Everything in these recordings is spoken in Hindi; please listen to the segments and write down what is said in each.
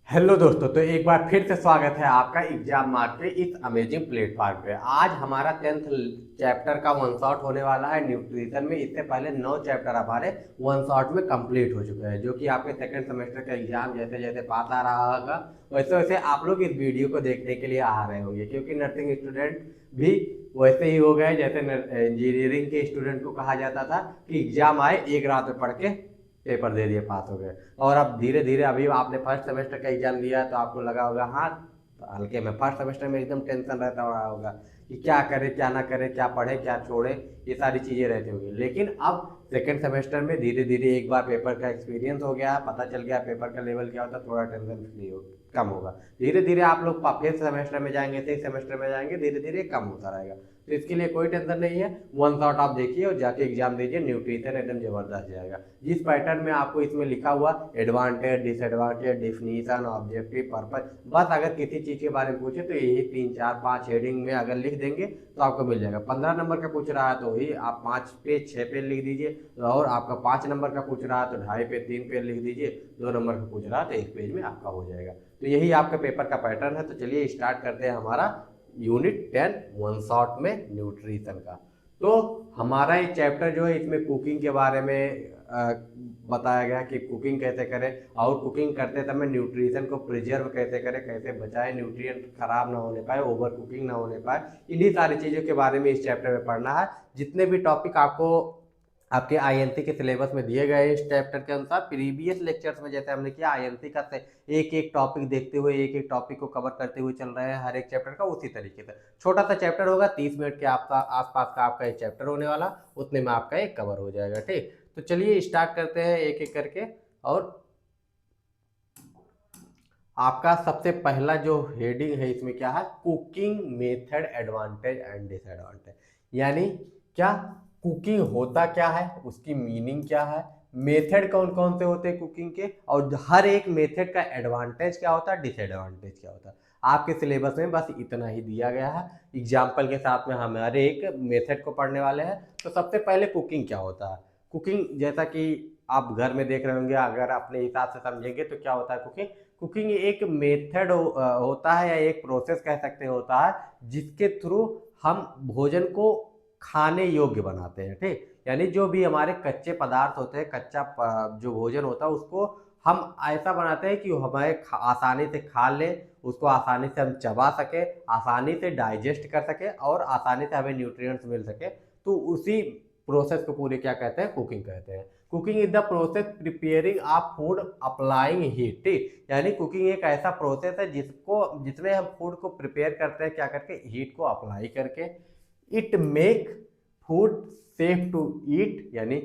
हेलो दोस्तों, तो एक बार फिर से स्वागत है आपका एग्जाम मार्क पे इस अमेजिंग प्लेटफॉर्म पे। आज हमारा 10th चैप्टर का वन शॉट होने वाला है न्यूट्रिशन में। इससे पहले 9 चैप्टर हमारे वन शॉट में कंप्लीट हो चुके हैं, जो कि आपके सेकंड सेमेस्टर का एग्जाम जैसे जैसे पास आ रहा होगा वैसे वैसे आप लोग इस वीडियो को देखने के लिए आ रहे होंगे, क्योंकि नर्सिंग स्टूडेंट भी वैसे ही हो गए जैसे इंजीनियरिंग के स्टूडेंट को कहा जाता था कि एग्जाम आए एक रात में पढ़ के पेपर दे दिए पास हो गए। और अब धीरे धीरे अभी आपने फर्स्ट सेमेस्टर का एग्जाम दिया तो आपको लगा होगा हाँ तो हल्के में फर्स्ट सेमेस्टर में एकदम टेंशन रहता रहा होगा कि क्या करे क्या ना करे, क्या पढ़े क्या छोड़े, ये सारी चीज़ें रहती होंगी। लेकिन अब सेकेंड सेमेस्टर में धीरे धीरे एक बार पेपर का एक्सपीरियंस हो गया, पता चल गया पेपर का लेवल क्या होता है, थोड़ा टेंशन फ्री हो कम होगा। धीरे धीरे आप लोग फिफ्थ सेमेस्टर में जाएंगे, सिक्स सेमेस्टर में जाएंगे, धीरे धीरे कम होता रहेगा। तो इसके लिए कोई टेंशन नहीं है, वन शॉट आप देखिए और जाके एग्जाम दीजिए। न्यूट्रिशन एकदम जबरदस्त जाएगा। जिस पैटर्न में आपको इसमें लिखा हुआ advantage disadvantage definition objective purpose, बस अगर किसी चीज़ के बारे में पूछे तो यही 3 4 5 हेडिंग में अगर लिख देंगे तो आपको मिल जाएगा। 15 नंबर का पूछ रहा है तो वही आप 5 पेज 6 पेज लिख दीजिए, और आपका 5 नंबर का पूछ रहा है तो 2.5 पेज 3 पेज लिख दीजिए, 2 नंबर का पूछ रहा है तो 1 पेज में आपका हो जाएगा। तो यही आपका पेपर का पैटर्न है। तो चलिए स्टार्ट करते हैं हमारा यूनिट 10 वन शॉट में न्यूट्रिशन का। तो हमारा ये चैप्टर जो है इसमें कुकिंग के बारे में बताया गया कि कुकिंग कैसे करें, और कुकिंग करते समय न्यूट्रिशन को प्रिजर्व कैसे करें, कैसे बचाएं, न्यूट्रिएंट खराब ना होने पाए, ओवर कुकिंग ना होने पाए। इन्हीं सारी चीज़ों के बारे में इस चैप्टर में पढ़ना है। जितने भी टॉपिक आपको आपके आईएनसी के सिलेबस में दिए गए इस चैप्टर के अनुसार, प्रीवियस लेक्चर्स में जैसे हमने किया आईएनसी का एक एक टॉपिक देखते हुए, एक एक टॉपिक को कवर करते हुए चल रहे हैं हर एक चैप्टर का, उसी तरीके से छोटा सा चैप्टर होगा, 30 मिनट के आपका आसपास का आपका एक चैप्टर होने वाला, उतने में आपका एक कवर हो जाएगा। ठीक, तो चलिए स्टार्ट करते हैं एक एक करके। और आपका सबसे पहला जो हेडिंग है इसमें क्या है, cooking method advantage and disadvantage. यानी क्या कुकिंग होता क्या है, उसकी मीनिंग क्या है, मेथड कौन कौन से होते हैं कुकिंग के, और हर एक मेथड का एडवांटेज क्या होता है, डिसएडवांटेज क्या होता है। आपके सिलेबस में बस इतना ही दिया गया है। एग्जाम्पल के साथ में हम हर एक मेथड को पढ़ने वाले हैं। तो सबसे पहले कुकिंग क्या होता है। कुकिंग जैसा कि आप घर में देख रहे होंगे, अगर अपने हिसाब से समझेंगे तो क्या होता है कुकिंग। कुकिंग एक मेथड होता है या एक प्रोसेस कह सकते होता है, जिसके थ्रू हम भोजन को खाने योग्य बनाते हैं। ठीक, यानी जो भी हमारे कच्चे पदार्थ होते हैं, कच्चा जो भोजन होता है उसको हम ऐसा बनाते हैं कि हमारे आसानी से खा ले, उसको आसानी से हम चबा सके, आसानी से डाइजेस्ट कर सके, और आसानी से हमें न्यूट्रिएंट्स मिल सके। तो उसी प्रोसेस को पूरे क्या कहते हैं, कुकिंग कहते हैं। Cooking is the process preparing of food applying heat. यानी कुकिंग एक ऐसा प्रोसेस है जिसमें हम फूड को प्रिपेयर करते हैं क्या करके, हीट को अप्लाई करके। It make food safe to eat, यानी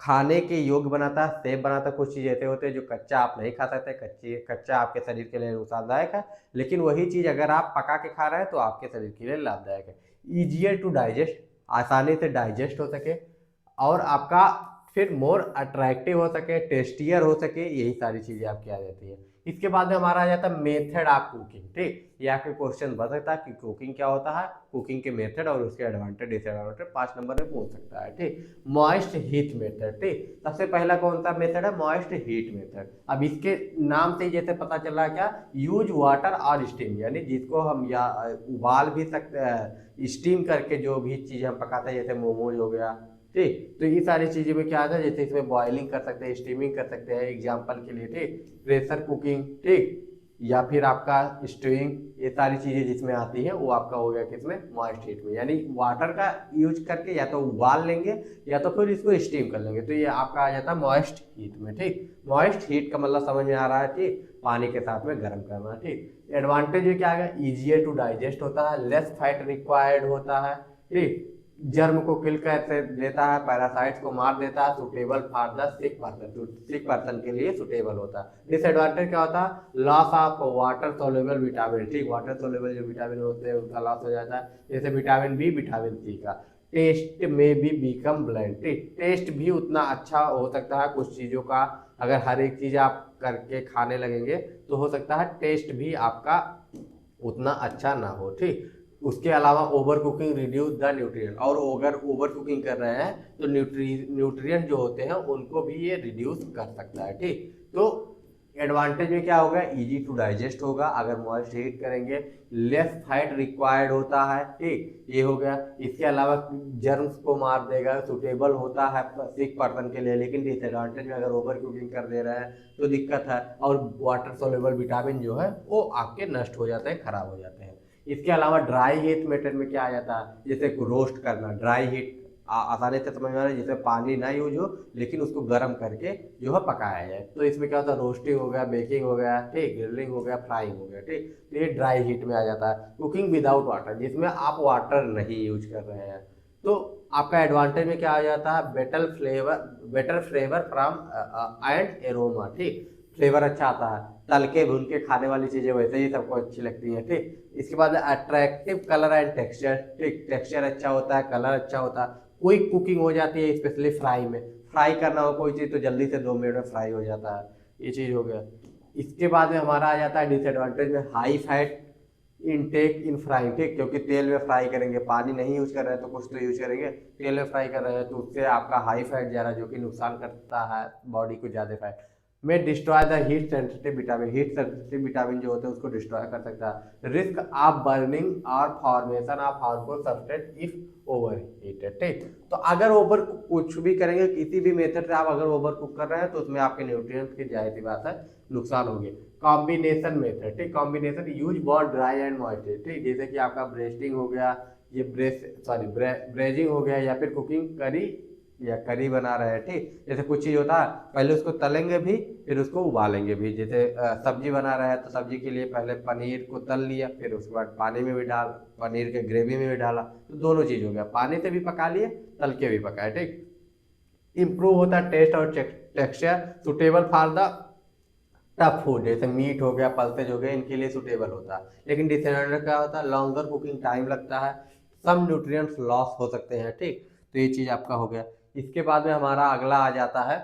खाने के योग्य बनाता है, सेफ बनाता है। कुछ चीज़ ऐसे होते हैं जो कच्चा आप नहीं खा सकते, कच्चा आपके शरीर के लिए नुकसानदायक है, लेकिन वही चीज़ अगर आप पका के खा रहे हैं तो आपके शरीर के लिए लाभदायक है। ईजियर टू डाइजेस्ट, आसानी से डाइजेस्ट हो सके, और आपका फिर मोर अट्रैक्टिव हो सके, टेस्टियर हो सके, यही सारी चीज़ें आपकी आ जाती है। इसके बाद में हमारा आ जाता है मेथड ऑफ कुकिंग। ठीक, ये आपके क्वेश्चन बन सकता है कि कुकिंग क्या होता है, कुकिंग के मेथड और उसके एडवांटेज डिसएडवांटेज 5 नंबर में पूछ सकता है। ठीक, मॉइस्ट हीट मेथड। ठीक, सबसे पहला कौन सा मेथड है, मॉइस्ट हीट मेथड। अब इसके नाम से जैसे पता चल रहा है क्या, यूज वाटर और स्टीम, यानी जिसको हम या उबाल भी सकते हैं, स्टीम करके जो भी चीज़ हम पकाते हैं, जैसे मोमोज हो गया। ठीक, तो ये सारी चीज़ें में क्या आता है, जैसे इसमें बॉइलिंग कर सकते हैं, स्टीमिंग कर सकते हैं एग्जाम्पल के लिए। ठीक, प्रेशर कुकिंग, ठीक, या फिर आपका स्टीइंग, ये सारी चीज़ें जिसमें आती है वो आपका हो गया किसमें, मॉइस्ट हीट में। यानी वाटर का यूज करके या तो उबाल लेंगे या तो फिर इसको स्टीम कर लेंगे, तो ये आपका आ जाता है मॉइस्ट हीट में। ठीक, मॉइस्ट हीट का मतलब समझ में आ रहा है, ठीक, पानी के साथ में गर्म करना। ठीक, एडवांटेज में क्या है, ईजियर टू डाइजेस्ट होता है, लेस फैट रिक्वायर्ड होता है। ठीक, जर्म को किल कर देता है, पैरासाइट्स को मार देता है, suitable for the sick person के लिए सुटेबल होता है। डिसएडवांटेज क्या होता है, loss of water soluble vitamin. ठीक, वाटर सोल्यूबल जो विटामिन होते हैं उनका लॉस हो जाता है, जैसे विटामिन बी, विटामिन सी का। टेस्ट में भी बिकम ब्लैंड। ठीक, टेस्ट भी उतना अच्छा हो सकता है कुछ चीज़ों का, अगर हर एक चीज़ आप करके खाने लगेंगे तो हो सकता है टेस्ट भी आपका उतना अच्छा ना हो। ठीक, उसके अलावा over cooking reduce the nutrient, और अगर ओवर कुकिंग कर रहे हैं तो न्यूट्रिएंट जो होते हैं उनको भी ये रिड्यूस कर सकता है। ठीक, तो एडवांटेज में क्या होगा, इजी टू डाइजेस्ट होगा अगर मॉइस्ट हीट करेंगे, लेस फैट रिक्वायर्ड होता है, ठीक, ये हो गया। इसके अलावा जर्म्स को मार देगा, सुटेबल होता है सिक पर्सन के लिए। लेकिन डिसएडवांटेज में अगर ओवर कुकिंग कर दे रहे हैं तो दिक्कत है, और वाटर सोल्यूबल विटामिन जो है वो आपके नष्ट हो जाते हैं, खराब हो जाते हैं। इसके अलावा ड्राई हीट मेथड में क्या आ जाता है, जैसे रोस्ट करना, ड्राई हीट आसानी से समझ में आ रहा है, जिसमें पानी ना यूज हो लेकिन उसको गर्म करके जो है पकाया जाए। तो इसमें क्या होता है, रोस्टिंग हो गया, बेकिंग हो गया, ठीक, ग्रिलिंग हो गया, फ्राइंग हो गया, ठीक। तो ये ड्राई हीट में आ जाता है। कुकिंग विदाउट वाटर, जिसमें आप वाटर नहीं यूज कर रहे हैं, तो आपका एडवांटेज में क्या आ जाता है, better flavour from and aroma, ठीक, फ्लेवर अच्छा आता है। तल के भून के खाने वाली चीजें वैसे ही सबको अच्छी लगती हैं, ठीक। इसके बाद अट्रैक्टिव कलर एंड टेक्सचर, ठीक, टेक्सचर अच्छा होता है, कलर अच्छा होता है, क्विक कुकिंग हो जाती है, स्पेशली फ्राई में। फ्राई करना हो कोई चीज़ तो जल्दी से 2 मिनट में फ्राई हो जाता है, ये चीज़ हो गया। इसके बाद में हमारा आ जाता है डिसएडवांटेज में, हाई फैट इनटेक इन फ्राइंग, ठीक, क्योंकि तेल में फ्राई करेंगे, पानी नहीं यूज कर रहे हैं तो कुछ तो यूज करेंगे, तेल में फ्राई कर रहे हैं तो उससे आपका हाई फैट जा रहा है, जो कि नुकसान करता है बॉडी को, ज़्यादा फैट में destroy the heat sensitive vitamin, heat sensitive vitamin जो होते हैं उसको डिस्ट्रॉय कर सकता है। रिस्क ऑफ बर्निंग और formation of harmful substance if over heated, ठीक। तो अगर ओवर कुछ भी करेंगे, किसी भी मेथड से आप अगर ओवर कुक कर रहे हैं तो उसमें आपके न्यूट्रिएंट्स की जाहिर सी बात है नुकसान होगी। कॉम्बिनेशन मेथड, ठीक, combination use both dry and moisture, ठीक, जैसे कि आपका ब्रेस्टिंग हो गया, ये ब्रेजिंग हो गया, या फिर कुकिंग करी या करी बना रहे हैं, ठीक। जैसे कुछ चीज़ होता है पहले उसको तलेंगे भी फिर उसको उबालेंगे भी, जैसे सब्जी बना रहे हैं तो सब्जी के लिए पहले पनीर को तल लिया, फिर उसके बाद पानी में भी डाल, पनीर के ग्रेवी में भी डाला, तो दोनों चीज़ हो गया, पानी से भी पका लिए, तल के भी पकाए, ठीक। इम्प्रूव होता है टेस्ट और texture, suitable for the tough food, जैसे मीट हो गया, पल्सेज हो गए, इनके लिए सुटेबल होता है। लेकिन डिसएडवांटेज क्या होता है, लॉन्गर कुकिंग टाइम लगता है, सम न्यूट्रिएंट्स लॉस हो सकते हैं, ठीक। तो ये चीज़ आपका हो गया। इसके बाद में हमारा अगला आ जाता है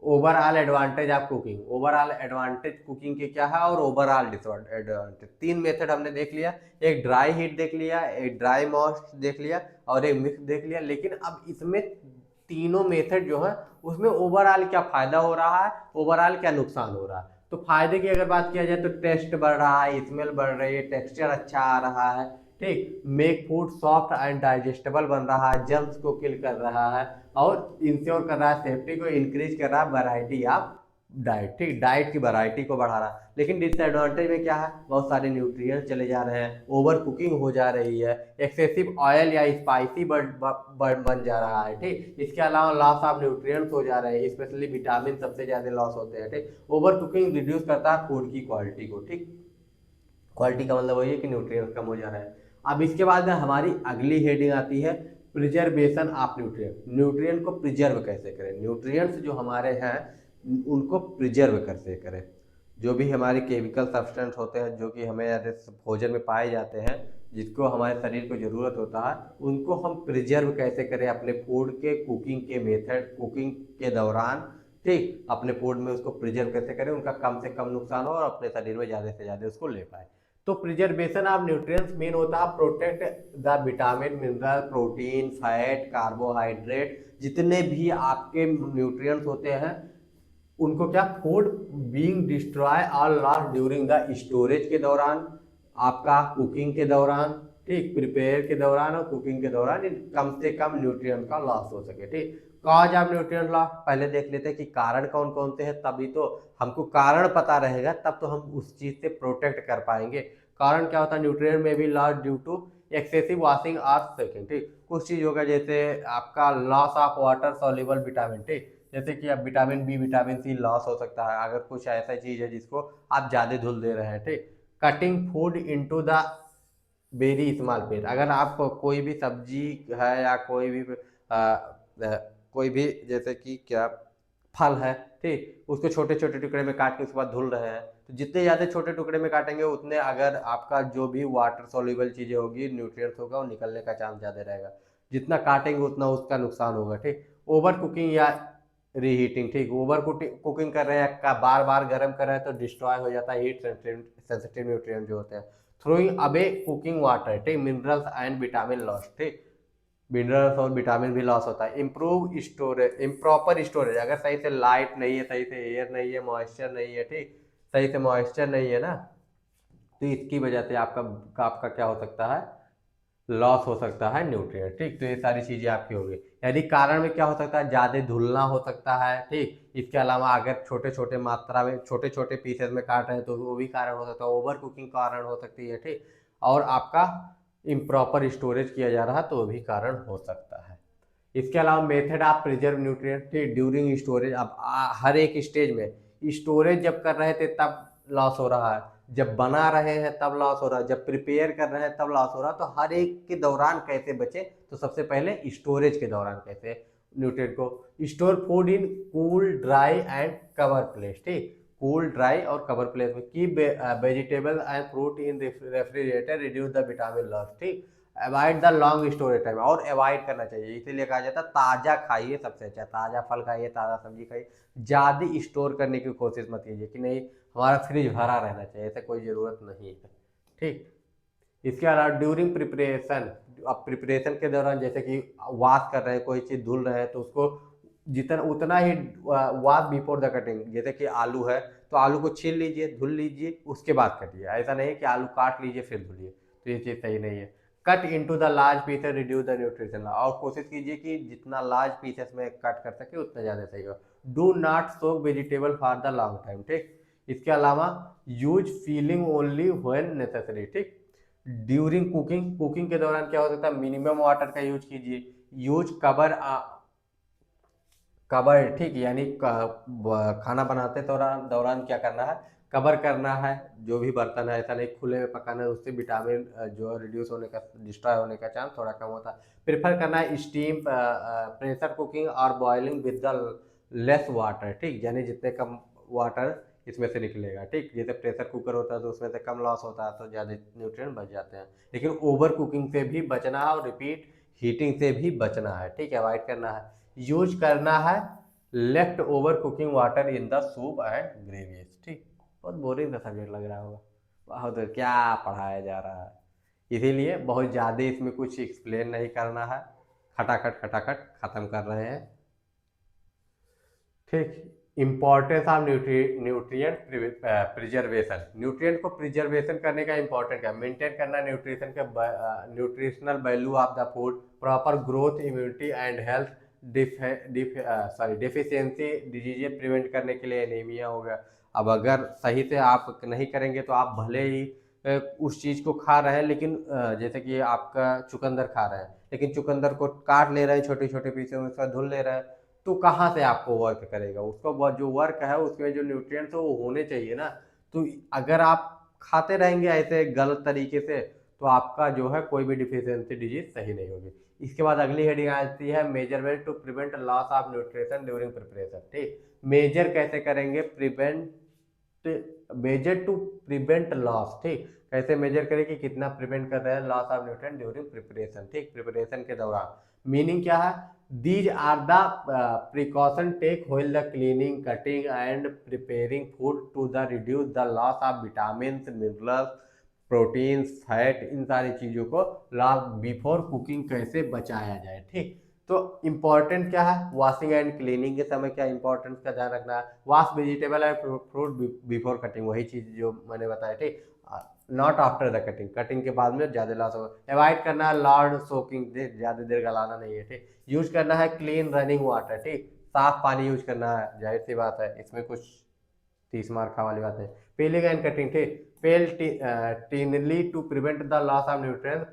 overall advantage of cooking. Overall advantage cooking के क्या है और ओवरऑल डिसएडवांटेज, 3 मेथड हमने देख लिया, एक ड्राई हीट देख लिया, एक ड्राई मॉइस्ट देख लिया, और एक मिक्स देख लिया। लेकिन अब इसमें तीनों मेथड जो है उसमें ओवरऑल क्या फायदा हो रहा है, ओवरऑल क्या नुकसान हो रहा है। तो फायदे की अगर बात किया जाए तो टेस्ट बढ़ रहा है, स्मेल बढ़ रही है, टेक्सचर अच्छा आ रहा है, ठीक, make food soft and digestible बन रहा है, जर्म्स को किल कर रहा है, और इंश्योर कर रहा है सेफ्टी को, इंक्रीज कर रहा है वैरायटी ऑफ डाइट, ठीक, डाइट की वैरायटी को बढ़ा रहा है। लेकिन डिसएडवांटेज में क्या है, बहुत सारे न्यूट्रिएंट्स चले जा रहे हैं, ओवर कुकिंग हो जा रही है, एक्सेसिव ऑयल या स्पाइसी बन जा रहा है, ठीक। इसके अलावा लॉस ऑफ न्यूट्रिएंट्स हो जा रहे हैं, स्पेशली विटामिन सबसे ज्यादा लॉस होते हैं, ठीक। ओवर कुकिंग रिड्यूस करता है फूड की क्वालिटी को, ठीक, क्वालिटी का मतलब वही है कि न्यूट्रिएंट्स कम हो जा रहा है। अब इसके बाद में हमारी अगली हेडिंग आती है प्रिजर्वेशन ऑफ न्यूट्रिएंट। न्यूट्रिएंट को प्रिजर्व कैसे करें, न्यूट्रिएंट्स जो हमारे हैं उनको प्रिजर्व कैसे करें। जो भी हमारे केमिकल सब्सटेंस होते हैं जो कि हमें जैसे भोजन में पाए जाते हैं, जिसको हमारे शरीर को ज़रूरत होता है, उनको हम प्रिजर्व कैसे करें अपने फूड के कुकिंग के मेथड, कुकिंग के दौरान, ठीक, अपने फूड में उसको प्रिजर्व कैसे करें, उनका कम से कम नुकसान हो और अपने शरीर में ज़्यादा से ज़्यादा उसको ले पाए। तो प्रिजर्वेशन ऑफ न्यूट्रिएंट्स मेन होता है protect the vitamin, mineral, protein, fat, carbohydrate, जितने भी आपके न्यूट्रिएंट्स होते हैं उनको क्या, फूड बीइंग डिस्ट्रॉय और लॉस्ट ड्यूरिंग द स्टोरेज के दौरान, आपका कुकिंग के दौरान, ठीक, प्रिपेयर के दौरान और कुकिंग के दौरान कम से कम न्यूट्रिएंट का लॉस हो सके, ठीक। कॉज ऑफ न्यूट्रिएंट लॉस पहले देख लेते हैं कि कारण कौन कौन से हैं, तभी तो हमको कारण पता रहेगा, तब तो हम उस चीज से प्रोटेक्ट कर पाएंगे। कारण क्या होता है, न्यूट्रिएंट में भी loss due to excessive washing और सेकिंग, ठीक। कुछ चीज होगा जैसे आपका loss of water soluble vitamin, ठीक, जैसे कि अब vitamin B, vitamin C loss हो सकता है अगर कुछ ऐसा चीज है जिसको आप ज्यादा धुल दे रहे हैं, ठीक। Cutting food into the very small piece, अगर आप कोई भी सब्जी है या कोई भी कोई भी जैसे कि क्या फल है, ठीक, उसको छोटे छोटे टुकड़े में काट के उसके बाद धुल रहे हैं, तो जितने ज़्यादा छोटे टुकड़े में काटेंगे उतने अगर आपका जो भी वाटर सॉल्युबल चीज़ें होगी, न्यूट्रिएंट्स होगा, वो निकलने का चांस ज़्यादा रहेगा। जितना काटेंगे उतना उसका नुकसान होगा, ठीक। ओवर कुकिंग या रीहीटिंग, ठीक, ओवर कुकिंग कर रहे हैं, का बार बार गर्म कर रहे हैं तो डिस्ट्रॉय हो जाता है हीट सेंसिटिव न्यूट्रिएंट जो होते हैं। थ्रोइंग अवे कुकिंग वाटर, ठीक, मिनरल्स एंड विटामिन लॉस, ठीक, मिनरल्स और विटामिन भी लॉस होता है। इम्प्रूव स्टोरेज, इम्प्रॉपर स्टोरेज, अगर सही से लाइट नहीं है, सही से एयर नहीं है, मॉइस्चर नहीं है, ठीक, सही से मॉइस्चर नहीं है ना, तो इसकी वजह से आपका आपका क्या हो सकता है, लॉस हो सकता है न्यूट्रिएंट। ठीक, तो ये सारी चीजें आपकी होगी। यदि कारण में क्या हो सकता है, ज्यादा धुलना हो सकता है। ठीक, इसके अलावा अगर छोटे छोटे मात्रा में छोटे छोटे पीसेस में काट रहे हैं तो वो भी कारण हो सकता है, ओवर कुकिंग कारण हो सकती है। ठीक, और आपका इम्प्रॉपर स्टोरेज किया जा रहा है तो वो भी कारण हो सकता है। इसके अलावा method of preserve nutrient during storage. अब हर एक स्टेज में स्टोरेज जब कर रहे थे तब लॉस हो रहा है, जब बना रहे हैं तब लॉस हो रहा है, जब प्रिपेयर कर रहे हैं तब लॉस हो रहा है। तो हर एक के दौरान कैसे बचे, तो सबसे पहले स्टोरेज के दौरान कैसे न्यूट्रिएंट को store food in cool dry and cover place. ठीक, कूल ड्राई और कवर प्लेस में keep vegetable and fruit in refrigerator reduce the vitamin loss. ठीक, avoid the long storage time, और अवॉइड करना चाहिए, इसीलिए कहा जाता है ताज़ा खाइए सबसे अच्छा, ताज़ा फल खाइए, ताज़ा सब्जी खाइए, ज़्यादा स्टोर करने की कोशिश मत कीजिए कि नहीं हमारा फ्रिज भरा रहना चाहिए, ऐसा कोई ज़रूरत नहीं है। ठीक, इसके अलावा ड्यूरिंग प्रिपरेशन, अब प्रिपरेशन के दौरान जैसे कि वॉश कर रहे हैं, कोई चीज़ धुल रहे हैं तो उसको जितना उतना ही वॉश बिफोर द कटिंग। जैसे कि आलू है तो आलू को छील लीजिए, धुल लीजिए, उसके बाद कटिए, ऐसा नहीं है कि आलू काट लीजिए फिर धुलिए, तो ये चीज़ सही नहीं है। Cut into the large pieces reduce the nutrition, और कोशिश कीजिए कि जितना लार्ज पीसेस में कट कर सके उतना ज़्यादा सही हो। Do not soak vegetable for the long time. ठीक, इसके अलावा use feeling only when necessary. ठीक, ड्यूरिंग कुकिंग, कुकिंग के दौरान क्या हो सकता है, मिनिमम वाटर का यूज कीजिए। Use cover cover. ठीक, यानी खाना बनाते दौरान दौरान क्या करना है, कवर करना है जो भी बर्तन है, ऐसा नहीं खुले में पकाना है, उससे विटामिन जो रिड्यूस होने का, डिस्ट्रॉय होने का चांस थोड़ा कम होता है। प्रेफर करना है स्टीम प्रेशर कुकिंग और boiling with the less water. ठीक, यानी जितने कम वाटर इसमें से निकलेगा। ठीक, जैसे प्रेशर कुकर होता है तो उसमें से कम लॉस होता है तो ज़्यादा न्यूट्रिएंट बच जाते हैं, लेकिन ओवर कुकिंग से भी बचना है और रिपीट हीटिंग से भी बचना है। ठीक है, अवॉइड करना है। यूज करना है left over cooking water in the soup and gravies. ठीक, बहुत बोरिंग सा सब्जेक्ट लग रहा होगा, बहुत क्या पढ़ाया जा रहा है, इसीलिए बहुत ज़्यादा इसमें कुछ एक्सप्लेन नहीं करना है, खटाखट खटाखट ख़त्म कर रहे हैं। ठीक, importance of nutrient preservation, nutrient को प्रिजर्वेशन करने का इंपॉर्टेंट है, मेंटेन करना न्यूट्रिशन के nutritional value of the food, proper growth, immunity and health, deficiency disease prevent करने के लिए, एनीमिया हो गया। अब अगर सही से आप नहीं करेंगे तो आप भले ही उस चीज़ को खा रहे हैं, लेकिन जैसे कि आपका चुकंदर खा रहे हैं, लेकिन चुकंदर को काट ले रहे हैं छोटे छोटे पीसों में, उसका धुल ले रहे हैं, तो कहाँ से आपको वर्क करेगा, उसको जो वर्क है उसमें जो न्यूट्रिएंट्स है वो होने चाहिए ना। तो अगर आप खाते रहेंगे ऐसे गलत तरीके से तो आपका जो है कोई भी डिफिशियंसी डिजीज सही नहीं होगी। इसके बाद अगली हेडिंग आती है measurement to prevent loss of nutrition during preparation. ठीक, मेजर कैसे करेंगे, मेजर टू प्रिवेंट लॉस। ठीक, कैसे मेजर करें कि कितना प्रिवेंट कर रहे हैं loss of nutrient during preparation. ठीक, प्रिपरेशन के दौरान मीनिंग क्या है, these are the precaution take while the cleaning, cutting and preparing food to the reduce the loss of vitamins, minerals, proteins, fat, इन सारी चीज़ों को लॉस बिफोर कुकिंग कैसे बचाया जाए। ठीक, तो इम्पॉर्टेंट क्या है, वॉशिंग एंड क्लीनिंग के समय क्या इंपॉर्टेंस का ध्यान रखना है, wash vegetable and fruit before cutting, वही चीज़ जो मैंने बताया। ठीक, not after the cutting, cutting के बाद में ज़्यादा लॉस होगा। अवॉइड करना है लॉर्ड सोकिंग, ज़्यादा देर गलाना नहीं है। ठीक, यूज करना है क्लीन रनिंग वाटर। ठीक, साफ पानी यूज करना है, जाहिर सी बात है इसमें कुछ 30 मार खा वाली बात है। Peeling and cutting. ठीक, peel thinly to prevent the loss of nutrients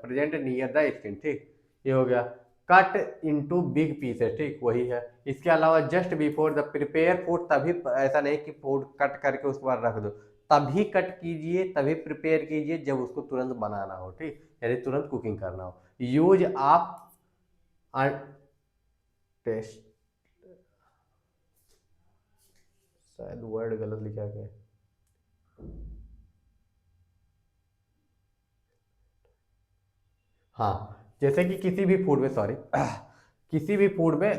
present near the skin. ठीक, ये हो गया। Cut into big pieces. ठीक, वही है। इसके अलावा just before the prepare food, तभी, ऐसा नहीं कि फूड कट करके उसके बाद रख दो, तभी कट कीजिए, तभी प्रिपेयर कीजिए जब उसको तुरंत बनाना हो। ठीक, यानी तुरंत कुकिंग करना हो। यूज आप टेस्ट, शायद वर्ड गलत लिखा गया। हाँ, जैसे कि किसी भी फूड में, सॉरी किसी भी फूड में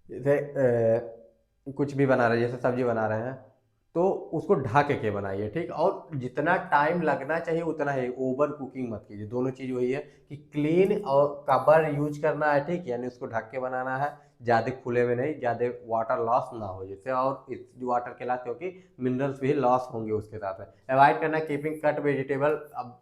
जैसे कुछ भी बना रहे हैं, जैसे सब्जी बना रहे हैं तो उसको ढक के बनाइए। ठीक, और जितना टाइम लगना चाहिए उतना ही, ओवर कुकिंग मत कीजिए। दोनों चीज़ वही है कि क्लीन और कवर यूज करना है। ठीक, यानी उसको ढक के बनाना है, ज़्यादा खुले में नहीं, ज़्यादा वाटर लॉस ना हो जिससे, और इस वाटर के लास्ट क्योंकि मिनरल्स भी लॉस होंगे उसके साथ में। अवॉइड करना कीपिंग कट वेजिटेबल अब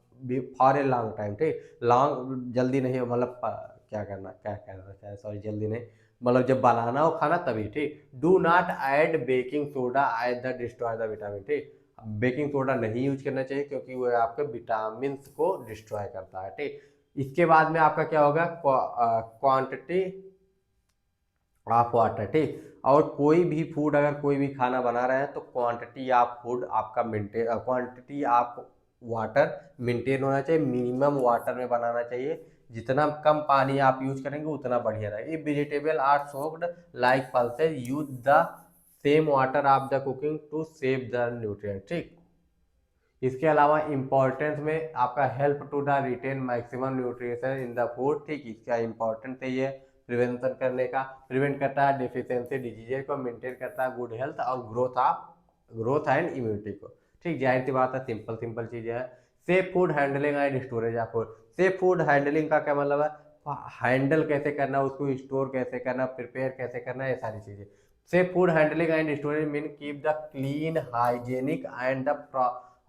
फॉर ए लॉन्ग टाइम, ठीक, लॉन्ग जल्दी नहीं हो, मतलब क्या करना, क्या कहना है, सॉरी, जल्दी नहीं, मतलब जब बनाना हो खाना तभी, ठीक। Do not add baking soda at the destroy the vitamin, ठीक। बेकिंग सोडा नहीं यूज करना चाहिए क्योंकि वो आपके विटामिन को डिस्ट्रॉय करता है, ठीक। इसके बाद में आपका क्या होगा, क्वांटिटी ऑफ वाटर, ठीक। और कोई भी फूड, अगर कोई भी खाना बना रहे हैं तो क्वांटिटी ऑफ फूड आपका maintain, quantity of water maintain होना चाहिए, मिनिमम वाटर में बनाना चाहिए। जितना कम पानी आप यूज करेंगे उतना बढ़िया रहेगा। If vegetable are soaked like pulses use the same water of the cooking to save the nutrient, ठीक। इसके अलावा इंपॉर्टेंस में आपका help to the retain maximum nutrition in the food, ठीक। इसका इंपॉर्टेंट है ये प्रिवेंशन करने का, प्रिवेंट करता है डिफिशियंसी डिजीज को, मेंटेन करता है गुड हेल्थ और ग्रोथ एंड इम्यूनिटी को, ठीक। जाहिर सी बात है, सिंपल सिंपल चीजें हैं। Safe food handling and storage of food. Safe food handling का क्या मतलब है, हैंडल कैसे करना, उसको स्टोर कैसे करना, प्रिपेयर कैसे करना, ये सारी चीजें। Safe food handling and storage mean keep the clean hygienic and the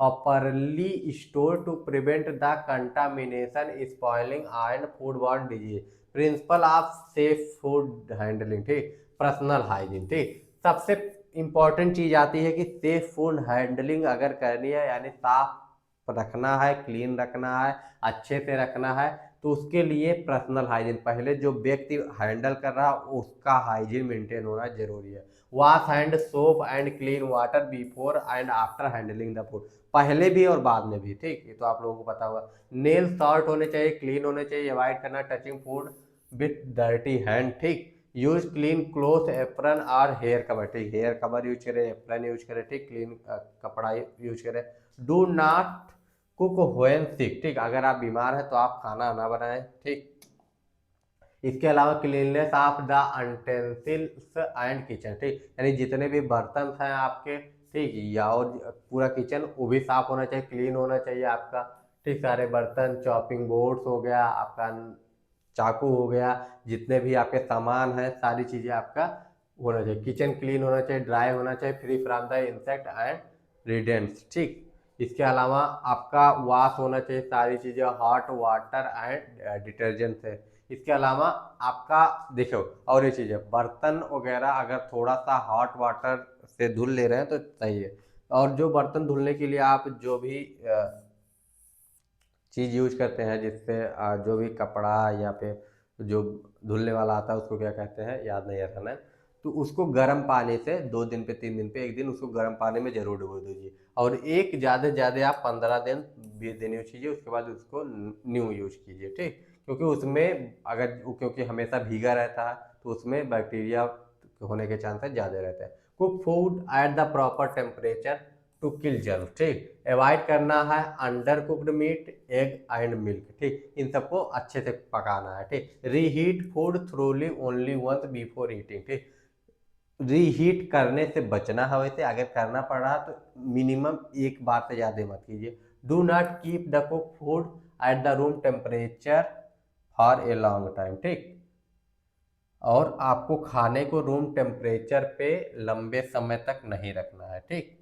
properly stored to prevent the contamination, spoiling and foodborne disease। Principle of safe food handling, ठीक, पर्सनल हाइजीन, ठीक। सबसे इंपॉर्टेंट चीज आती है कि सेफ फूड हैंडलिंग अगर करनी है, यानी साफ रखना है, क्लीन रखना है, अच्छे से रखना है, तो उसके लिए पर्सनल हाइजीन, पहले जो व्यक्ति हैंडल कर रहा है उसका हाइजीन मेंटेन होना जरूरी है। Wash hand soap and clean water before and after handling the food, पहले भी और बाद में भी, ठीक। ये तो आप लोगों को पता होगा। नेल शॉर्ट होने चाहिए, क्लीन होने चाहिए, अवॉइड करना touching food with dirty hand, ठीक। यूज क्लीन क्लोथ एप्रन और हेयर कवर, ठीक, हेयर कवर यूज करें, एप्रन यूज करें, ठीक, क्लीन कपड़ा यूज करें। डू नॉट कुक व्हेन सिक, ठीक, अगर आप बीमार हैं तो आप खाना ना बनाएं, ठीक। इसके अलावा cleanness of the utensils and kitchen, ठीक, यानी जितने भी बर्तन हैं आपके, ठीक, या और पूरा किचन वो भी साफ होना चाहिए, क्लीन होना चाहिए आपका, ठीक। सारे बर्तन, चॉपिंग बोर्ड्स हो गया आपका, चाकू हो गया, जितने भी आपके सामान हैं सारी चीज़ें आपका होना चाहिए। किचन क्लीन होना चाहिए, ड्राई होना चाहिए, free from the insect and rodents, ठीक। इसके अलावा आपका वॉश होना चाहिए सारी चीज़ें हॉट वाटर एंड डिटर्जेंट से। इसके अलावा आपका देखो और ये चीज़ है, बर्तन वगैरह अगर थोड़ा सा हॉट वाटर से धुल ले रहे हैं तो सही है। और जो बर्तन धुलने के लिए आप जो भी चीज़ यूज करते हैं, जिससे जो भी कपड़ा या फिर जो धुलने वाला आता है उसको क्या कहते हैं, याद नहीं आता है, तो उसको गर्म पानी से 2 दिन पे 3 दिन पे एक दिन उसको गर्म पानी में जरूर डुबो दीजिए। और एक ज़्यादा से ज़्यादा आप 15 दिन 20 दिन यूज कीजिए, उसके बाद उसको न्यू यूज कीजिए, ठीक। क्योंकि उसमें अगर क्योंकि हमेशा भीगा रहता है तो उसमें बैक्टीरिया होने के चांसेस ज़्यादा रहते हैं। Cook food at the proper temperature to kill germ, ठीक। अवॉइड करना है under cooked meat, egg and milk, ठीक, इन सबको अच्छे से पकाना है, ठीक। Reheat food thoroughly only once before eating, ठीक। रीहीट करने से बचना है, वैसे अगर करना पड़ रहा तो मिनिमम एक बार से ज़्यादा मत कीजिए। Do not keep the cook food at the room temperature for a long time, ठीक। और आपको खाने को रूम टेम्परेचर पे लंबे समय तक नहीं रखना है, ठीक।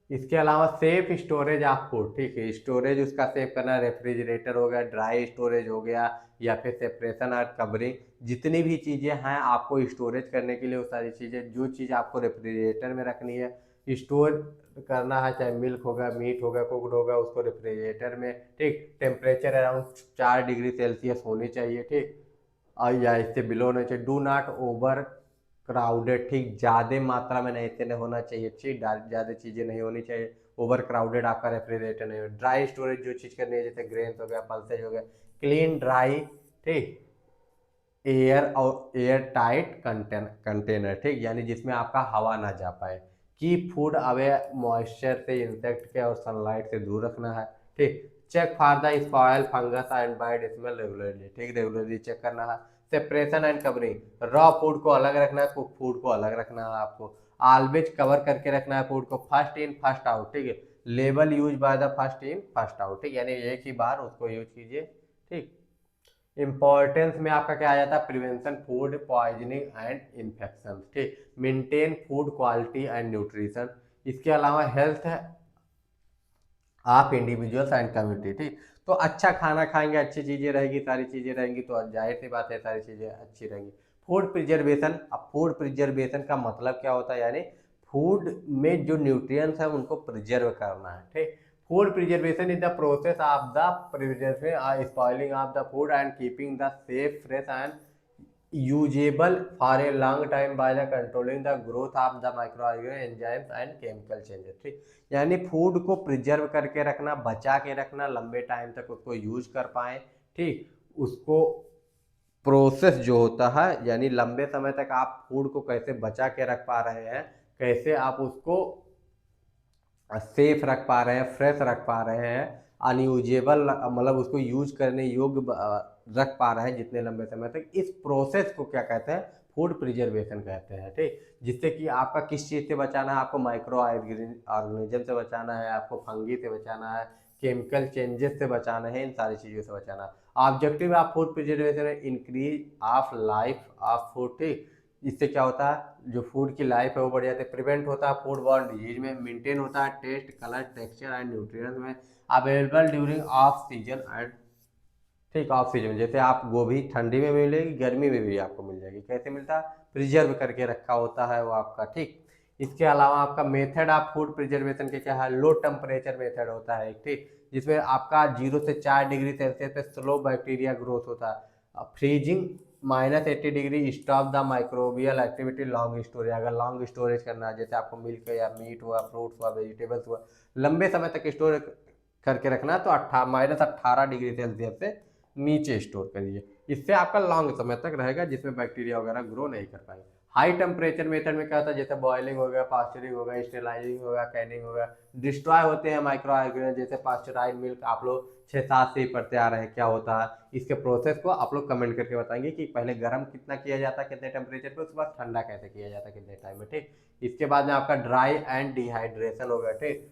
इसके अलावा सेफ स्टोरेज ऑफ फूड, ठीक है, स्टोरेज उसका सेव करना, रेफ्रिजरेटर हो गया, ड्राई स्टोरेज हो गया, या फिर सेपरेशन और कवरिंग, जितनी भी चीज़ें हैं आपको स्टोरेज करने के लिए वो सारी चीज़ें, जो चीज़ आपको रेफ्रिजरेटर में रखनी है, स्टोर करना है, चाहे मिल्क होगा, मीट होगा, कुकड होगा, उसको रेफ्रिजरेटर में, ठीक। टेम्परेचर अराउंड 4 डिग्री सेल्सियस होनी चाहिए, ठीक। और या इससे बिलो होना चाहिए। डू नॉट ओवर क्राउडेड, ठीक, ज़्यादा मात्रा में नहीं इतने होना चाहिए, ठीक, ज़्यादा चीज़ें नहीं होनी चाहिए, ओवर क्राउडेड आपका रेफ्रिजरेटर नहीं हो। ड्राई स्टोरेज जो चीज़ करनी है, जैसे ग्रेन्स हो गया, पल्सेज हो गया, क्लीन ड्राई, ठीक, एयर और एयर टाइट कंटेनर, ठीक, यानी जिसमें आपका हवा ना जा पाए। की फूड अवे मॉइस्चर से, इंसेक्ट के और सनलाइट से दूर रखना है, ठीक। Check for the spoil fungus and bite smell regularly, ठीक, रेगुलरली चेक करना है। Separation and covering, raw food को अलग रखना है, कुक फूड को अलग रखना है आपको। ऑलवेज कवर करके रखना है फूड को, फर्स्ट इन फर्स्ट आउट, ठीक है। Label use by the first in first out, ठीक, यानी एक ही बार उसको यूज कीजिए, ठीक। इंपॉर्टेंस में आपका क्या आ जाता है, prevention food poisoning and infection, ठीक, maintain food quality and nutrition, इसके अलावा हेल्थ आप इंडिविजुअल्स एंड कम्युनिटी, ठीक। तो अच्छा खाना खाएंगे, अच्छी चीजें रहेगी, सारी चीजें रहेंगी तो जाहिर सी बात है सारी चीजें अच्छी रहेंगी। फूड प्रिजर्वेशन, अब फूड प्रिजर्वेशन का मतलब क्या होता है, यानी फूड में जो न्यूट्रिएंट्स है उनको प्रिजर्व करना है, ठीक। Food preservation is the process of the preserving spoiling of the food and keeping the safe fresh and usable for a long time by the controlling the growth of the microorganisms enzymes and chemical changes, ठीक। यानी फूड को प्रिजर्व करके रखना, बचा के रखना, लंबे टाइम तक उसको यूज कर पाए, ठीक। उसको प्रोसेस जो होता है, यानी लंबे समय तक आप फूड को कैसे बचा के रख पा रहे हैं, कैसे आप उसको सेफ रख पा रहे हैं, फ्रेश रख पा रहे हैं, अनयूजेबल मतलब उसको यूज करने योग्य रख पा रहे हैं जितने लंबे समय तक, इस प्रोसेस को क्या कहते हैं, फूड प्रिजर्वेशन कहते हैं, ठीक। जिससे कि आपका किस चीज़ से बचाना है, आपको माइक्रो ऑर्गेनिज्म से बचाना है, आपको फंगी से बचाना है, केमिकल चेंजेस से बचाना है, इन सारी चीज़ों से बचाना है। ऑब्जेक्टिव ऑफ फूड प्रिजर्वेशन है increase of life of food, ठीक। इससे क्या होता है, जो फूड की लाइफ है वो बढ़ जाती है, प्रिवेंट होता है फूड बॉर्न डिजीज में, मेंटेन होता है taste colour texture and nutrients में, available during off season and, ठीक, ऑफ सीजन, जैसे आप गोभी ठंडी में मिलेगी, गर्मी में भी आपको मिल जाएगी, कैसे मिलता है, प्रिजर्व करके रखा होता है वो आपका, ठीक। इसके अलावा आपका मेथड ऑफ फूड प्रिजर्वेशन के क्या है, लो टेम्परेचर मेथड होता है, ठीक, जिसमें आपका 0 से 4 डिग्री सेल्सियस पे स्लो बैक्टीरिया ग्रोथ होता है, freezing -80 degree stop the microbial activity, long storage, अगर लॉन्ग स्टोरेज करना है, जैसे आपको मिल्क या मीट हुआ, फ्रूट्स हुआ, वेजिटेबल्स हुआ, लंबे समय तक स्टोर करके रखना है तो -18 डिग्री सेल्सियस से नीचे स्टोर करिए, इससे आपका लॉन्ग समय तक रहेगा, जिसमें बैक्टीरिया वगैरह ग्रो नहीं कर पाएंगे। हाई टेम्परेचर मेथड में क्या होता है, जैसे बॉइलिंग हो गया, पास्चरिंग हो गया, स्टेलाइजिंग हो गया, कैनिंग हो गया, डिस्ट्रॉय होते हैं माइक्रो ऑर्गेनिज्म, जैसे पास्चराइज मिल्क आप लोग 6-7 से ही पढ़ते आ रहे हैं क्या होता है, इसके प्रोसेस को आप लोग कमेंट करके बताएंगे कि पहले गर्म कितना किया जाता है, कितने टेम्परेचर पे, उसके बाद ठंडा कैसे किया जाता है, कितने टाइम में, ठीक। इसके बाद में आपका ड्राई एंड डिहाइड्रेशन हो गया, ठीक,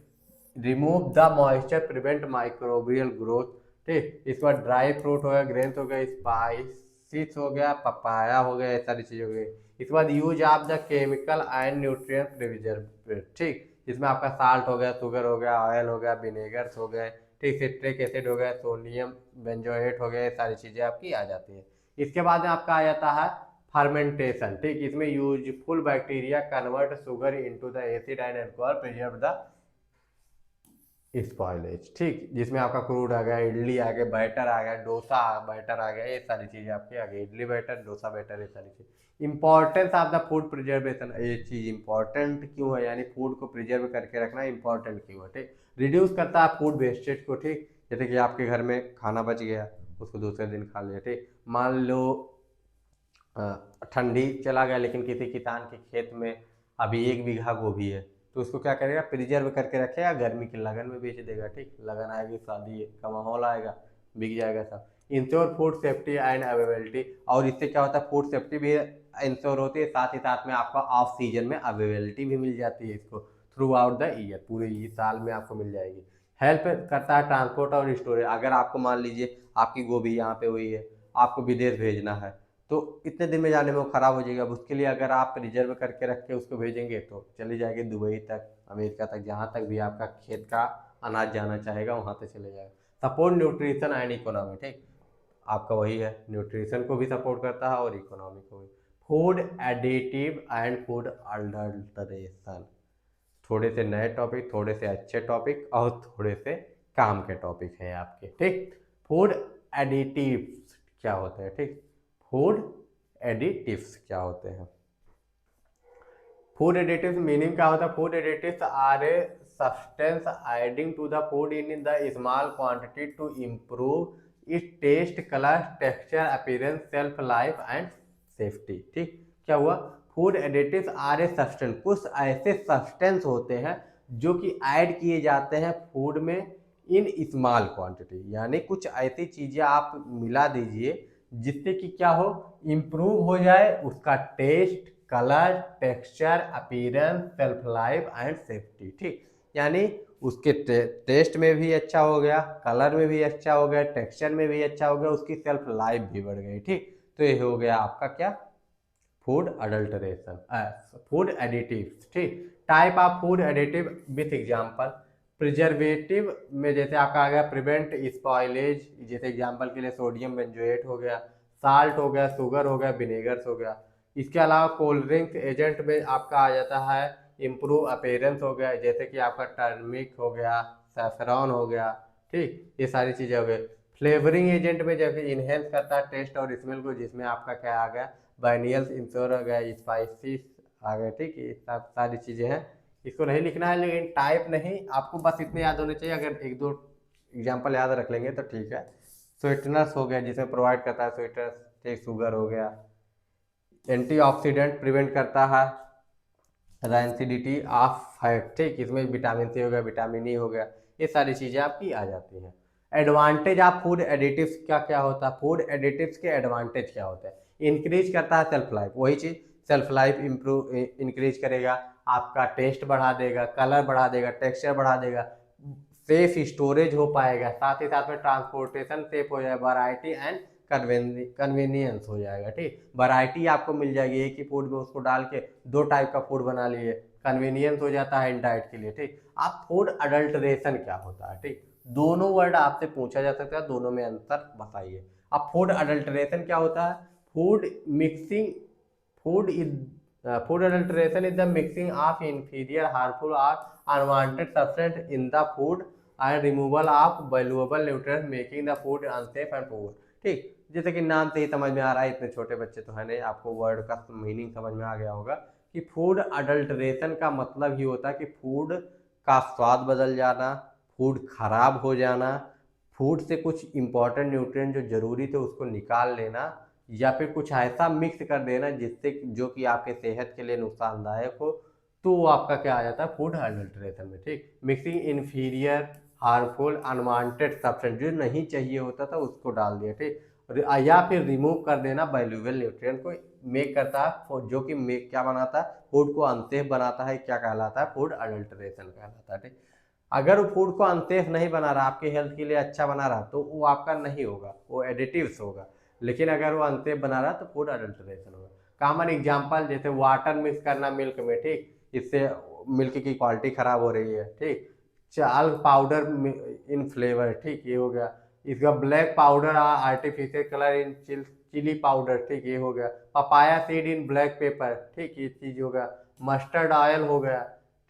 remove the moisture prevent microbial growth, ठीक। इसके बाद ड्राई फ्रूट हो गया, ग्रेन्स हो गया, स्पाइसिस हो गया, पपाया हो गया, ये सारी चीज़ हो गई। इसके बाद use of the chemical and nutrient preservative, ठीक, इसमें आपका साल्ट हो गया, शुगर हो गया, ऑयल हो गया, विनेगर्स हो गए, ठीक, सिट्रिक एसिड हो गया, सोडियम बेंजोएट हो गया, ये सारी चीज़ें आपकी आ जाती हैं। इसके बाद में आपका आ जाता है फर्मेंटेशन, ठीक, इसमें useful bacteria convert sugar into the acid and alcohol preserve the spoilage, ठीक, जिसमें आपका क्रूड आ गया, इडली आ गया, बैटर आ गया, डोसा बैटर आ गया, ये सारी चीज़ें आपकी आ गई, इडली बैटर, डोसा बैटर, ये सारी चीज़। Importance of the food preservation, ये चीज़ इंपॉर्टेंट क्यों है, यानी फूड को प्रिजर्व करके रखना इंपॉर्टेंट क्यों है, ठीक। रिड्यूस करता है फूड वेस्टेज को, ठीक, जैसे कि आपके घर में खाना बच गया, उसको दूसरे दिन खा लिया, ठीक, मान लो ठंडी चला गया, लेकिन किसी किसान के खेत में अभी 1 बीघा गोभी है, तो उसको क्या करेगा, प्रिजर्व करके रखेगा, गर्मी के लगन में बेच देगा, ठीक, लगन आएगी, शादी का माहौल आएगा, बिक जाएगा सब। Ensure food safety and availability, और इससे क्या होता है, फूड सेफ्टी भी इंश्योर होती है, साथ ही साथ में आपका ऑफ सीजन में अवेलेबिलिटी भी मिल जाती है, इसको थ्रू आउट द ईयर, पूरे साल में आपको मिल जाएगी। हेल्प करता है ट्रांसपोर्ट और स्टोरेज, अगर आपको मान लीजिए आपकी गोभी यहाँ पे हुई है, आपको विदेश भेजना है, तो इतने दिन में जाने में वो ख़राब हो जाएगा, अब उसके लिए अगर आप रिजर्व करके रख के उसको भेजेंगे तो चली जाएगी दुबई तक, अमेरिका तक, जहाँ तक भी आपका खेत का अनाज जाना चाहेगा वहाँ तक चले जाएगा। सपोर्ट न्यूट्रिशन एंड इकोनॉमी, ठीक, आपका वही है, न्यूट्रिशन को भी सपोर्ट करता है और इकोनॉमी को भी। Food additive and food alteration, थोड़े से नए टॉपिक, थोड़े से अच्छे टॉपिक और थोड़े से काम के टॉपिक हैं आपके, ठीक। फूड एडिटिव्स क्या होते हैं, ठीक, फूड एडिटिव्स क्या होते हैं, फूड एडिटिव्स मीनिंग क्या होता है, food additives are a substance adding to the food in the small quantity to improve it taste colour texture appearance shelf life and safety, ठीक। क्या हुआ, food additives are a substance, कुछ ऐसे सब्सटेंस होते हैं जो कि ऐड किए जाते हैं फूड में इन स्मॉल क्वांटिटी, यानी कुछ ऐसी चीज़ें आप मिला दीजिए जिससे कि क्या हो, इम्प्रूव हो जाए उसका taste colour texture appearance shelf life and safety, ठीक। यानी उसके टेस्ट में भी अच्छा हो गया, कलर में भी अच्छा हो गया, टेक्सचर में भी अच्छा हो गया, उसकी सेल्फ लाइफ भी बढ़ गई। ठीक, तो ये हो गया आपका क्या, फूड अडल्टरेशन, फूड एडिटिव्स। ठीक, type of food additive with example, preservative में जैसे आपका आ गया प्रिवेंट स्पॉइलेज, जैसे एग्जांपल के लिए सोडियम बेंजोएट हो गया, साल्ट हो गया, शुगर हो गया, विनेगर्स हो गया। इसके अलावा कोल्ड ड्रिंक एजेंट में आपका आ जाता है इम्प्रूव अपीयरेंस हो गया, जैसे कि आपका टर्मिक हो गया, सैफरॉन हो गया। ठीक, ये सारी चीज़ें हो गई। फ्लेवरिंग एजेंट में जैसे इनहेंस करता है टेस्ट और स्मेल को, जिसमें आपका क्या आ गया, बाइनियल्स इंश्योर हो गया, स्पाइसिस आ गए। ठीक, ये सब सारी चीज़ें हैं, इसको नहीं लिखना है, लेकिन टाइप नहीं, आपको बस इतने याद होने चाहिए। अगर एक दो एग्जाम्पल याद रख लेंगे तो ठीक है। स्वीटनर्स हो गया, जिसमें प्रोवाइड करता है स्वीटनर्स। ठीक, शुगर हो गया। एंटीऑक्सीडेंट प्रिवेंट करता है रैंसिडिटी ऑफ फैट। ठीक, इसमें विटामिन सी हो गया, विटामिन ई हो गया, ये सारी चीज़ें आपकी आ जाती हैं। एडवांटेज ऑफ फूड एडिटिव्स क्या क्या होता है, फूड एडिटिव्स के एडवांटेज क्या होते हैं, इंक्रीज करता है सेल्फ लाइफ, वही चीज़ सेल्फ लाइफ इम्प्रूव इंक्रीज करेगा, आपका टेस्ट बढ़ा देगा, कलर बढ़ा देगा, टेक्सचर बढ़ा देगा, सेफ स्टोरेज हो पाएगा, साथ ही साथ में ट्रांसपोर्टेशन सेफ हो जाएगा, वैरायटी एंड कन्वीनियंस हो जाएगा। ठीक, वैरायटी आपको मिल जाएगी, एक ही फूड में उसको डाल के दो टाइप का फूड बना लिए, कन्वीनियंस हो जाता है इन डाइट के लिए। ठीक, आप फूड अडल्ट्रेशन क्या होता है, ठीक, दोनों वर्ड आपसे पूछा जा सकता है, दोनों में अंतर बताइए। अब फूड अडल्ट्रेशन क्या होता है, food mixing, food is food adulteration is the mixing of inferior harmful or unwanted substance in the food and removal of valuable nutrients making the food unsafe and poor। ठीक, जैसे कि नाम से ही समझ में आ रहा है, इतने छोटे बच्चे तो है नहीं, आपको वर्ड का मीनिंग समझ में आ गया होगा कि फूड अडल्ट्रेशन का मतलब ही होता है कि फूड का स्वाद बदल जाना, फूड खराब हो जाना, फूड से कुछ इंपॉर्टेंट न्यूट्रिएंट जो जरूरी थे उसको निकाल लेना, या फिर कुछ ऐसा मिक्स कर देना जिससे जो कि आपके सेहत के लिए नुकसानदायक हो, तो वो आपका क्या आ जाता है, फूड अडल्ट्रेशन में। ठीक, mixing inferior harmful unwanted substance, जो नहीं चाहिए होता था उसको डाल दिया। ठीक, या फिर रिमूव कर देना वैल्यूएबल न्यूट्रिएंट को, मेक करता है जो कि मेक क्या बनाता है, फूड को अनसेफ बनाता है, क्या कहलाता है, फूड अडल्ट्रेशन कहलाता है। ठीक, अगर वो फूड को अनसेफ नहीं बना रहा, आपके हेल्थ के लिए अच्छा बना रहा, तो वो आपका नहीं होगा, वो एडिटिव्स होगा। लेकिन अगर वो अनसेफ बना रहा तो फूड अडल्ट्रेशन होगा। कॉमन एग्जांपल जैसे वाटर मिक्स करना मिल्क में, ठीक, इससे मिल्क की क्वालिटी खराब हो रही है। ठीक, चाल पाउडर इन फ्लेवर, ठीक, ये हो गया। इसका black powder artificial colour in chilli powder, ठीक, ये हो गया। Papaya seed in black pepper, ठीक, ये चीज हो गया। मस्टर्ड ऑयल हो गया।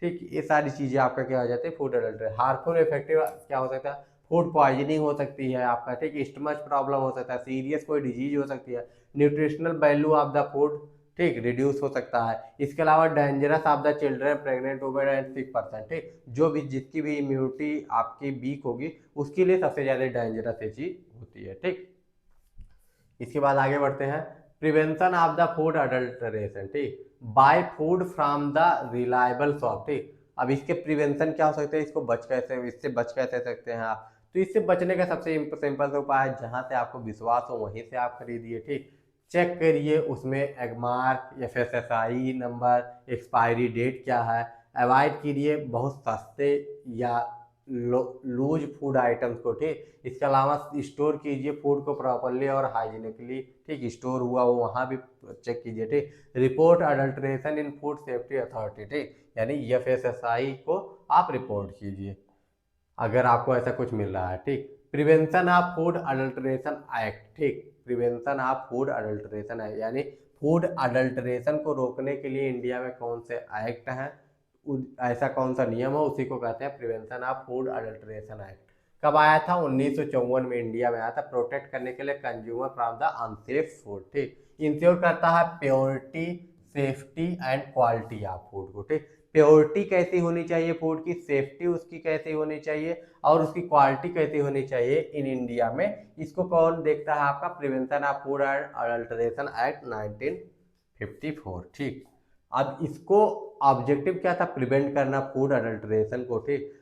ठीक, ये सारी चीजें आपका क्या हो जाती है, फूड अडल्ट्रेशन। हार्मफुल इफेक्टिव क्या हो सकता है, फूड पॉइजनिंग हो सकती है आपका। ठीक, स्टमच प्रॉब्लम हो सकता है, सीरियस कोई डिजीज हो सकती है, nutritional value of the food, ठीक, रिड्यूस हो सकता है। इसके अलावा dangerous of the children, pregnant women and sick person, ठीक, जो भी जिसकी भी इम्यूनिटी आपकी वीक होगी उसके लिए सबसे ज्यादा डेंजरस ये चीज होती है। ठीक, इसके बाद आगे बढ़ते हैं, prevention of the food adulteration. ठीक, buy food from the reliable shop. ठीक, अब इसके प्रिवेंशन क्या हो सकते हैं, इसको बच कैसे, इससे बच कैसे सकते हैं आप, तो इससे बचने का सबसे सिंपल सा उपाय है, जहां से आपको विश्वास हो वहीं से आप खरीदिए। ठीक, चेक करिए उसमें Agmark, FSSAI number, expiry date क्या है। अवॉइड कीजिए बहुत सस्ते या लूज फूड आइटम्स को। ठीक, इसके अलावा स्टोर कीजिए फूड को प्रॉपरली और हाइजीनिकली। ठीक, स्टोर हुआ वो वहाँ भी चेक कीजिए। ठीक, रिपोर्ट अडल्ट्रेशन इन फूड सेफ्टी अथॉरिटी, ठीक, यानी FSSAI को आप रिपोर्ट कीजिए अगर आपको ऐसा कुछ मिल रहा है। ठीक, prevention of food adulteration act. ठीक, प्रिवेंशन ऑफ फूड अडल्ट्रेशन है, यानी फूड अडल्ट्रेशन को रोकने के लिए इंडिया में कौन से एक्ट हैं, ऐसा कौन सा नियम है, उसी को कहते हैं prevention of food adulteration act. कब आया था, 1954 में इंडिया में आया था, प्रोटेक्ट करने के लिए consumer from the unsafe food. ठीक, इंश्योर करता है purity, safety and quality of food को। ठीक, प्योरिटी कैसी होनी चाहिए फूड की, सेफ्टी उसकी कैसी होनी चाहिए और उसकी क्वालिटी कैसी होनी चाहिए इन इंडिया में, इसको कौन देखता है, आपका prevention of food and adulteration act 1954। ठीक, अब इसको ऑब्जेक्टिव क्या था, प्रिवेंट करना फूड अडल्ट्रेशन को। ठीक,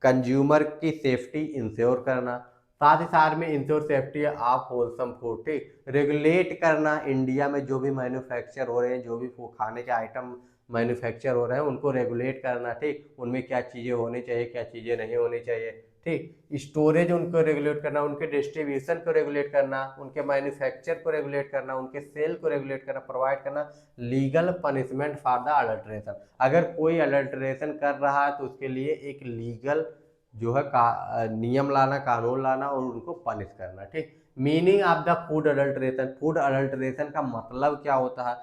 कंज्यूमर की सेफ्टी इंश्योर करना, साथ ही साथ में ensure safety of wholesome food. ठीक, रेगुलेट करना इंडिया में जो भी मैन्युफैक्चर हो रहे हैं, जो भी खाने के आइटम मैन्युफैक्चर हो रहे हैं उनको रेगुलेट करना, ठीक, उनमें क्या चीज़ें होनी चाहिए, क्या चीज़ें नहीं होनी चाहिए, ठीक, स्टोरेज उनको रेगुलेट करना, उनके डिस्ट्रीब्यूशन को रेगुलेट करना, उनके मैन्युफैक्चर को रेगुलेट करना, उनके सेल को रेगुलेट करना, प्रोवाइड करना legal punishment for the adulteration. अगर कोई अडल्ट्रेशन कर रहा है तो उसके लिए एक लीगल जो है नियम लाना, कानून लाना और उनको पनिश करना, ठीक। Meaning of the food adulteration, food adulteration का मतलब क्या होता है,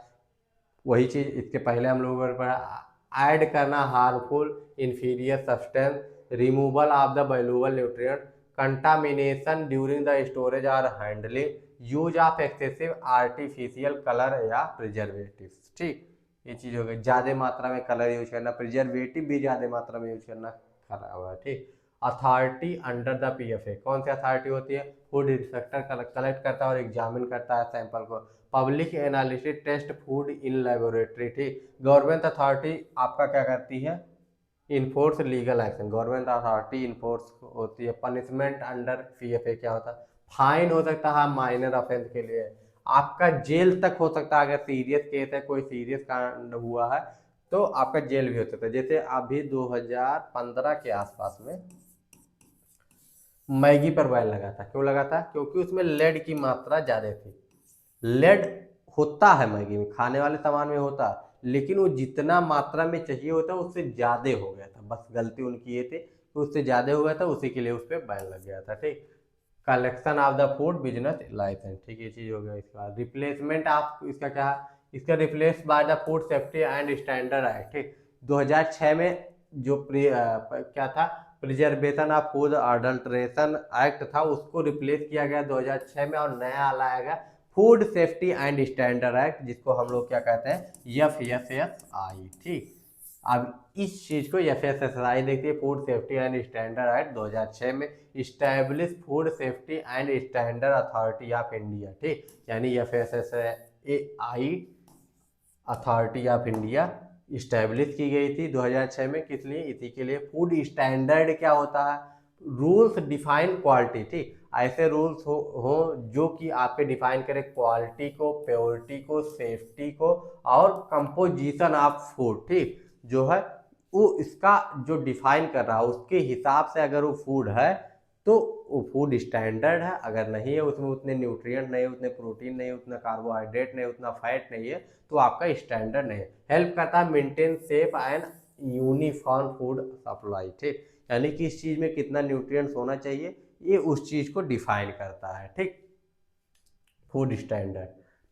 वही चीज इसके पहले हम लोगों ने पढ़ा, ऐड करना harmful inferior substance, removal of the valuable nutrient, contamination during the storage और handling, use of excessive artificial colour या प्रिजर्वेटिव्स, ठीक। ये चीज हो गई, ज्यादा मात्रा में कलर यूज करना, प्रिजर्वेटिव भी ज्यादा मात्रा में यूज करना खराब हुआ, ठीक। अथॉरिटी अंडर द पीएफए, कौन सी अथॉरिटी होती है, फूड इंस्पेक्टर कलेक्ट करता है और एग्जामिन करता है सैंपल को। Public analysis taste food in laboratory, ठीक। गवर्नमेंट अथॉरिटी आपका क्या करती है, enforce legal action, government authority enforce होती है। पनिशमेंट अंडर पीएफए क्या होता है, फाइन हो सकता है माइनर ऑफेंस के लिए, आपका जेल तक हो सकता है, अगर सीरियस केस है, कोई सीरियस कांड हुआ है तो आपका जेल भी हो सकता है। जैसे अभी 2015 के आसपास में मैगी पर बैन लगा था, क्यों लगा था, क्योंकि उसमें लेड की मात्रा ज्यादा थी। लेड होता है मैगी में, खाने वाले सामान में होता है, लेकिन वो जितना मात्रा में चाहिए होता है उससे ज्यादा हो गया था, बस गलती उनकी ये थी कि उससे ज्यादा हो गया था, उसी के लिए उस पर बैन लग गया था, ठीक। Collection of the food business licence, ठीक, ये चीज हो गया। इसका रिप्लेसमेंट ऑफ, इसका क्या है, इसका replace by the food safety and standard act, ठीक। 2006 में जो क्या था, preservation of food adulteration act था, उसको रिप्लेस किया गया 2006 में और नया लाया गया food safety and standard act, जिसको हम लोग क्या कहते हैं, FSSAI, ठीक। अब इस चीज को FSSAI देखिए, food safety and standard act 2006 में establish food safety and standard authority of India, ठीक, यानी FSSAI authority of India establish की गई थी 2006 में, किस लिए, इसी के लिए। फूड स्टैंडर्ड क्या होता है, रूल्स डिफाइन क्वालिटी, ठीक, ऐसे रूल्स हो जो कि आपके डिफाइन करे क्वालिटी को, प्योरिटी को, सेफ्टी को और कंपोजिशन ऑफ फूड, ठीक, जो है वो इसका जो डिफाइन कर रहा है उसके हिसाब से अगर वो फूड है तो वो फूड स्टैंडर्ड है, अगर नहीं है, उसमें उतने न्यूट्रिएंट नहीं है, उतने प्रोटीन नहीं है, उतना कार्बोहाइड्रेट नहीं है, उतना फैट नहीं है, तो आपका स्टैंडर्ड नहीं है। हेल्प करता है maintain safe and uniform food supply, ठीक, यानी कि इस चीज में कितना न्यूट्रिएंट्स होना चाहिए ये उस चीज को डिफाइन करता है, ठीक। Food standard,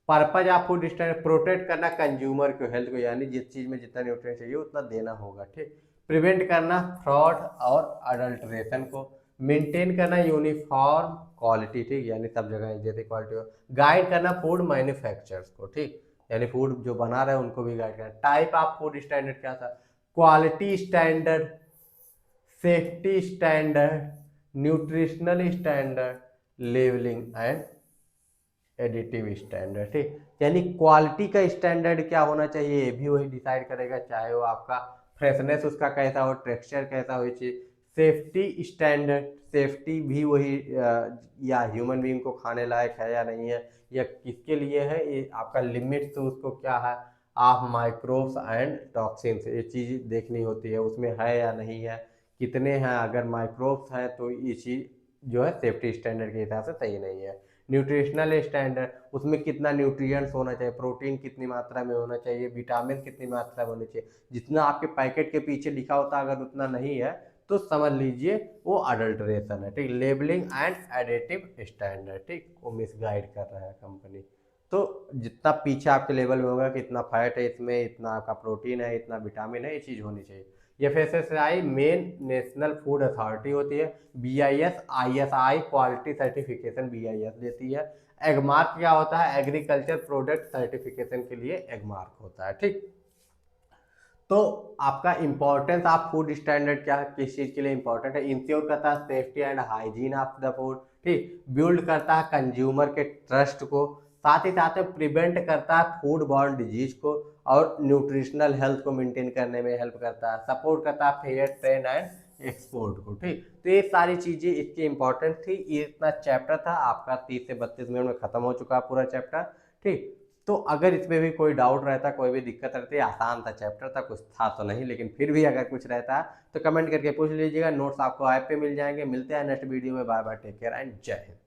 purpose of food standard, protect करना कंज्यूमर को, हेल्थ को, यानी जिस चीज में जितना न्यूट्रिएंट चाहिए उतना देना होगा, ठीक। प्रिवेंट करना फ्रॉड और अडल्ट्रेशन को, मेंटेन करना यूनिफॉर्म क्वालिटी, ठीक, यानी सब जगह जैसे क्वालिटी हो। गाइड करना फूड मैन्युफैक्चरर्स को, ठीक, यानी फूड जो बना रहे हैं उनको भी गाइड करना। टाइप ऑफ फूड स्टैंडर्ड क्या था, quality standard, safety standard, nutritional standard, levelling and additive standard, ठीक, यानी क्वालिटी का स्टैंडर्ड क्या होना चाहिए ये भी वही डिसाइड करेगा, चाहे वो आपका फ्रेशनेस उसका कैसा हो, टेक्सचर कैसा हो चाहिए। सेफ्टी स्टैंडर्ड, सेफ्टी भी वही या ह्यूमन बीइंग को खाने लायक है या नहीं है, या किसके लिए है, ये आपका लिमिट तो उसको क्या है, ऑफ माइक्रोब्स एंड टॉक्सिन्स, ये चीज़ देखनी होती है उसमें है या नहीं है, कितने हैं, अगर माइक्रोब्स हैं तो ये चीज़ जो है सेफ्टी स्टैंडर्ड के हिसाब से सही नहीं है। न्यूट्रिशनल स्टैंडर्ड, उसमें कितना न्यूट्रिएंट्स होना चाहिए, प्रोटीन कितनी मात्रा में होना चाहिए, विटामिन कितनी मात्रा में होनी चाहिए, जितना आपके पैकेट के पीछे लिखा होता है अगर उतना नहीं है तो समझ लीजिए वो अडल्ट्रेशन है, ठीक। लेबलिंग एंड एडिटिव स्टैंडर्ड, ठीक, वो मिसगाइड कर रहा है कंपनी, तो जितना पीछे आपके लेवल में होगा कि इतना फैट है इसमें, इतना आपका प्रोटीन है, इतना विटामिन है, ये चीज़ होनी चाहिए। FSSAI main national food authority होती है। BIS ISI quality certification BIS देती है। एगमार्क क्या होता है, एग्रीकल्चर प्रोडक्ट सर्टिफिकेशन के लिए एगमार्क होता है, ठीक। तो आपका इंपॉर्टेंस ऑफ फूड स्टैंडर्ड क्या है, किस चीज के लिए इंपॉर्टेंट है, इंश्योर करता है safety and hygiene of the food, ठीक, बिल्ड करता है कंज्यूमर के ट्रस्ट को, साथ ही साथ में प्रिवेंट करता है फूड बॉर्न डिजीज को और न्यूट्रिशनल हेल्थ को मेंटेन करने में हेल्प करता है, सपोर्ट करता है फेयर ट्रेड एंड एक्सपोर्ट को, ठीक। तो ये सारी चीजें इसकी इंपॉर्टेंट थी। ये इतना चैप्टर था आपका 30 से 32 मिनट में खत्म हो चुका है पूरा चैप्टर, ठीक। तो अगर इसमें भी कोई डाउट रहता, कोई भी दिक्कत रहती, आसान था चैप्टर था, कुछ था तो नहीं, लेकिन फिर भी अगर कुछ रहता तो कमेंट करके पूछ लीजिएगा। नोट्स आपको ऐप पे मिल जाएंगे। मिलते हैं नेक्स्ट वीडियो में। Bye bye, take care and जय हिंद।